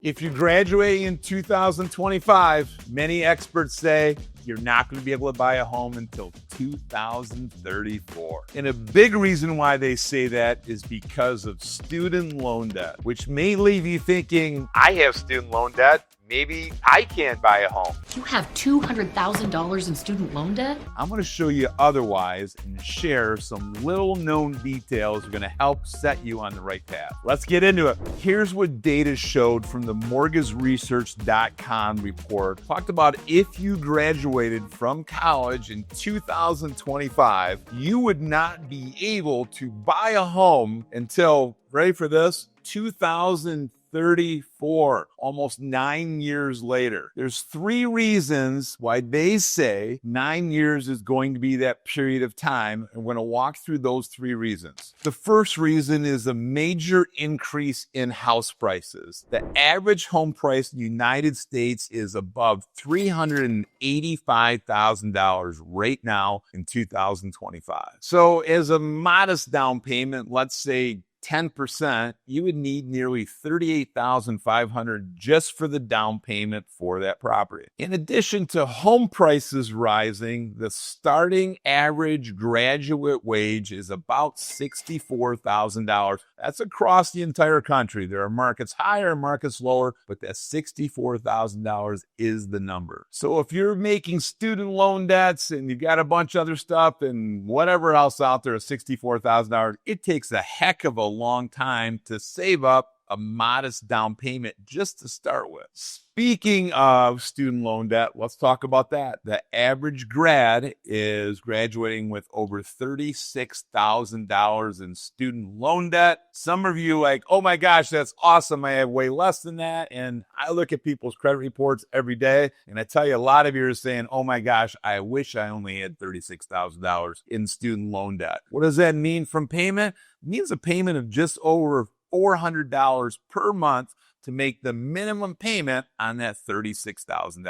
If you're graduating in 2025, many experts say you're not going to be able to buy a home until 2034. And a big reason why they say that is because of student loan debt, which may leave you thinking, I have student loan debt. Maybe I can't buy a home. You have $200,000 in student loan debt? I'm going to show you otherwise and share some little known details that are going to help set you on the right path. Let's get into it. Here's what data showed from the mortgageresearch.com report. Talked about if you graduated from college in 2025, you would not be able to buy a home until, ready for this, 2034, almost 9 years later. There's 3 reasons why they say 9 years is going to be that period of time, and we're going to walk through those 3 reasons. The first reason is a major increase in house prices. The average home price in the United States is above $385,000 right now in 2025. So as a modest down payment, let's say 10%, you would need nearly $38,500 just for the down payment for that property. In addition to home prices rising, the starting average graduate wage is about $64,000. That's across the entire country. There are markets higher, markets lower, but that $64,000 is the number. So if you're making student loan debts and you got a bunch of other stuff and whatever else out there is $64,000, it takes a heck of a long time to save up a modest down payment just to start with. Speaking of student loan debt, let's talk about that. The average grad is graduating with over $36,000 in student loan debt. Some of you are like, oh my gosh, that's awesome. I have way less than that. And I look at people's credit reports every day, and I tell you, a lot of you are saying, oh my gosh, I wish I only had $36,000 in student loan debt. What does that mean from payment? It means a payment of just over $400 per month to make the minimum payment on that $36,000.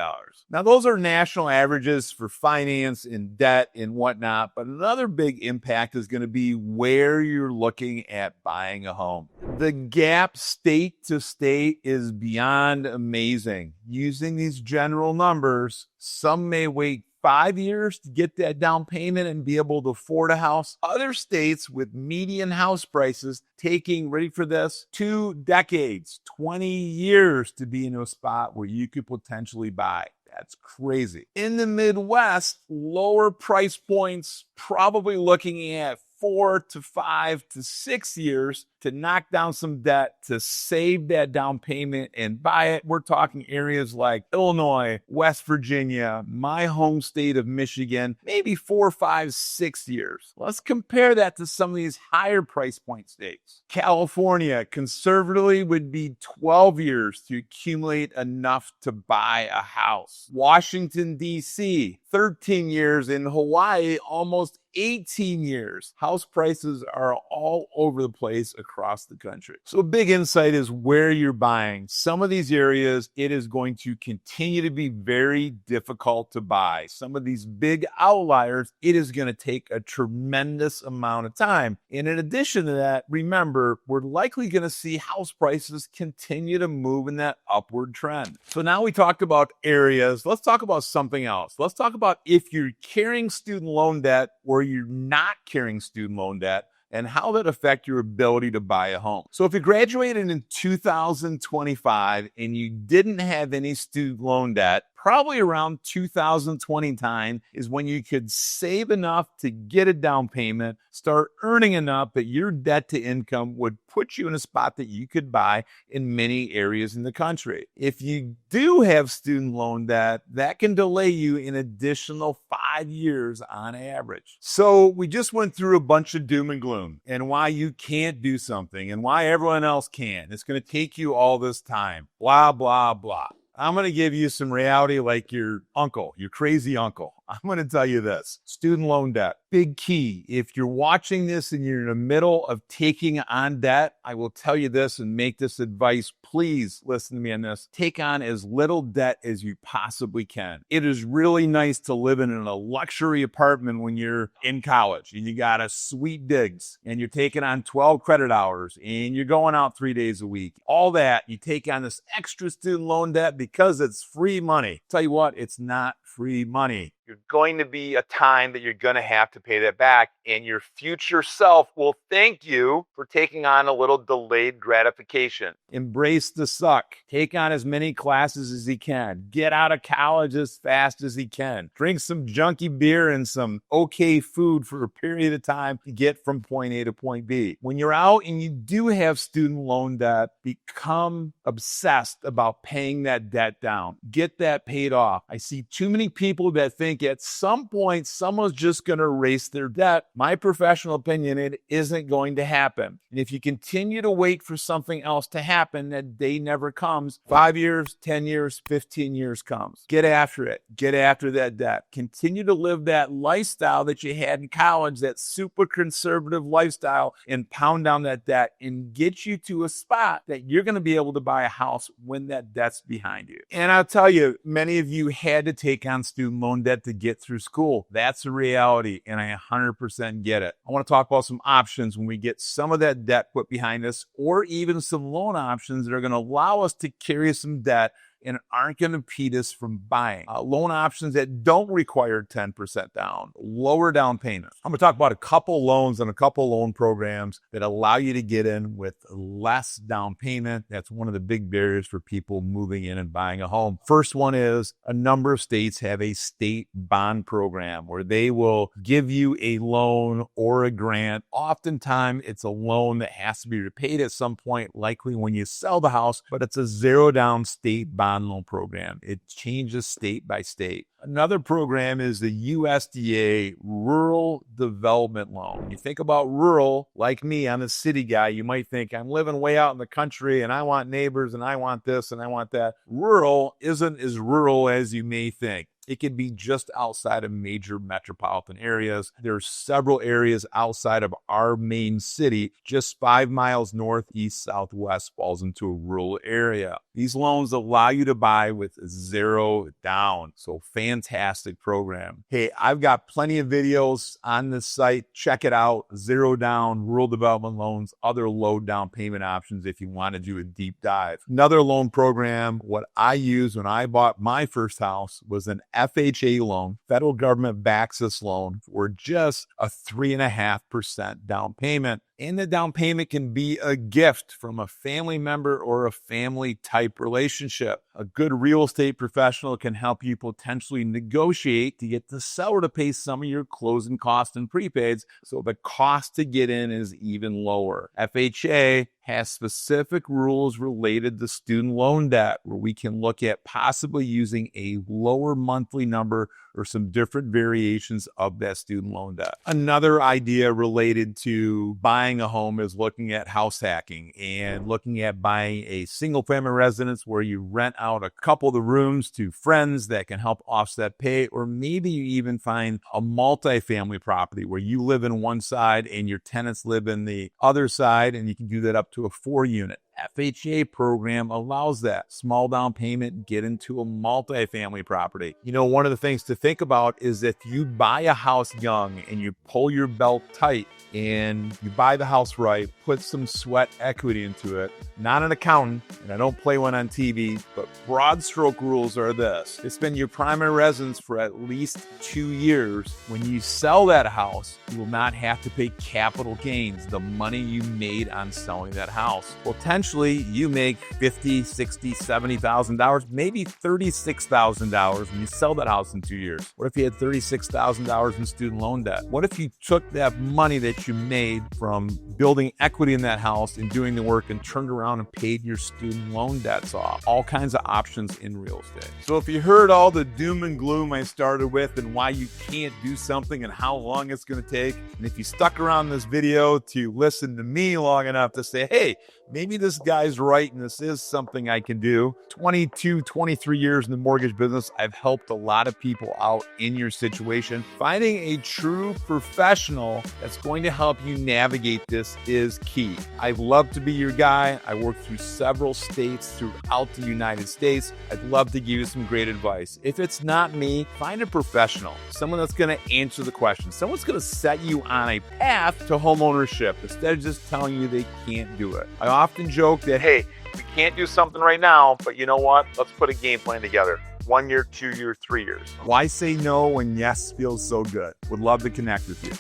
Now, those are national averages for finance and debt and whatnot, but another big impact is going to be where you're looking at buying a home. The gap state to state is beyond amazing. Using these general numbers, some may wait 5 years to get that down payment and be able to afford a house. Other states with median house prices taking, ready for this, 2 decades, 20 years to be in a spot where you could potentially buy. That's crazy. In the Midwest, lower price points, probably looking at 4 to 5 to 6 years to knock down some debt, to save that down payment and buy it. We're talking areas like Illinois, West Virginia, my home state of Michigan, maybe 4, 5, 6 years. Let's compare that to some of these higher price point states. California, conservatively, would be 12 years to accumulate enough to buy a house. Washington, D.C., 13 years. In Hawaii, almost 18 years. House prices are all over the place across the country. So a big insight is where you're buying. Some of these areas, it is going to continue to be very difficult to buy. Some of these big outliers, it is going to take a tremendous amount of time. And in addition to that, remember, we're likely going to see house prices continue to move in that upward trend. So now we talked about areas. Let's talk about something else. Let's talk about if you're carrying student loan debt or you're not carrying student loan debt, and how that affect your ability to buy a home. So if you graduated in 2025 and you didn't have any student loan debt, probably around 2029 is when you could save enough to get a down payment, start earning enough that your debt to income would put you in a spot that you could buy in many areas in the country. If you do have student loan debt, that can delay you an additional 5 years on average. So we just went through a bunch of doom and gloom and why you can't do something and why everyone else can. It's going to take you all this time, blah, blah, blah. I'm going to give you some reality like your uncle, your crazy uncle. I'm going to tell you this. Student loan debt, big key. If you're watching this and you're in the middle of taking on debt, I will tell you this and make this advice. Please listen to me on this. Take on as little debt as you possibly can. It is really nice to live in a luxury apartment when you're in college and you got a sweet digs and you're taking on 12 credit hours and you're going out 3 days a week. All that, you take on this extra student loan debt because it's free money. Tell you what, it's not free money. You're going to be a time that you're going to have to pay that back, and your future self will thank you for taking on a little delayed gratification. Embrace the suck. Take on as many classes as you can. Get out of college as fast as you can. Drink some junky beer and some okay food for a period of time to get from point A to point B. When you're out and you do have student loan debt, become obsessed about paying that debt down. Get that paid off. I see too many people that think at some point someone's just going to erase their debt. My professional opinion, it isn't going to happen. And if you continue to wait for something else to happen, that day never comes. 5 years, 10 years, 15 years comes. Get after it. Get after that debt. Continue to live that lifestyle that you had in college, that super conservative lifestyle, and pound down that debt and get you to a spot that you're going to be able to buy a house when that debt's behind you. And I'll tell you, many of you had to take on student loan debt to get through school. That's a reality, and I 100% get it. I want to talk about some options when we get some of that debt put behind us, or even some loan options that are going to allow us to carry some debt and aren't going to impede us from buying. Loan options that don't require 10% down, lower down payments. I'm going to talk about a couple loans and a couple loan programs that allow you to get in with less down payment. That's one of the big barriers for people moving in and buying a home. First one is a number of states have a state bond program where they will give you a loan or a grant. Oftentimes, it's a loan that has to be repaid at some point, likely when you sell the house, but it's a zero down state bond loan program. It changes state by state. Another program is the USDA Rural Development Loan. When you think about rural, like me, I'm a city guy. You might think I'm living way out in the country and I want neighbors and I want this and I want that. Rural isn't as rural as you may think. It could be just outside of major metropolitan areas. There are several areas outside of our main city, just 5 miles northeast, southwest falls into a rural area. These loans allow you to buy with zero down. So fantastic program. Hey, I've got plenty of videos on this site. Check it out. Zero down, rural development loans, other low down payment options if you want to do a deep dive. Another loan program, what I used when I bought my first house was an FHA loan. Federal government backs this loan for just a 3.5% down payment. And the down payment can be a gift from a family member or a family type relationship. A good real estate professional can help you potentially negotiate to get the seller to pay some of your closing costs and prepaids, so the cost to get in is even lower. FHA has specific rules related to student loan debt where we can look at possibly using a lower monthly number or some different variations of that student loan debt. Another idea related to buying a home is looking at house hacking and looking at buying a single family residence where you rent out a couple of the rooms to friends that can help offset pay, or maybe you even find a multifamily property where you live in one side and your tenants live in the other side, and you can do that up to a 4-unit. FHA program allows that. Small down payment, get into a multifamily property. You know, one of the things to think about is if you buy a house young and you pull your belt tight and you buy the house right, put some sweat equity into it, not an accountant, and I don't play one on TV, but broad stroke rules are this. It's been your primary residence for at least 2 years. When you sell that house, you will not have to pay capital gains, the money you made on selling that house. Potentially, you make $50,000, $60,000, $70,000, maybe $36,000 when you sell that house in 2 years. What if you had $36,000 in student loan debt? What if you took that money that you made from building equity in that house and doing the work and turned around and paid your student loan debts off? All kinds of options in real estate. So if you heard all the doom and gloom I started with and why you can't do something and how long it's going to take, and if you stuck around this video to listen to me long enough to say, hey, maybe this guy's right and this is something I can do. 22, 23 years in the mortgage business, I've helped a lot of people out in your situation. Finding a true professional that's going to help you navigate this is key. I'd love to be your guy. I work through several states throughout the United States. I'd love to give you some great advice. If it's not me, find a professional, someone that's going to answer the questions, someone's going to set you on a path to home ownership instead of just telling you they can't do it. I often joke that, hey, we can't do something right now, but you know what? Let's put a game plan together. 1 year, 2 years, 3 years. Why say no when yes feels so good? Would love to connect with you.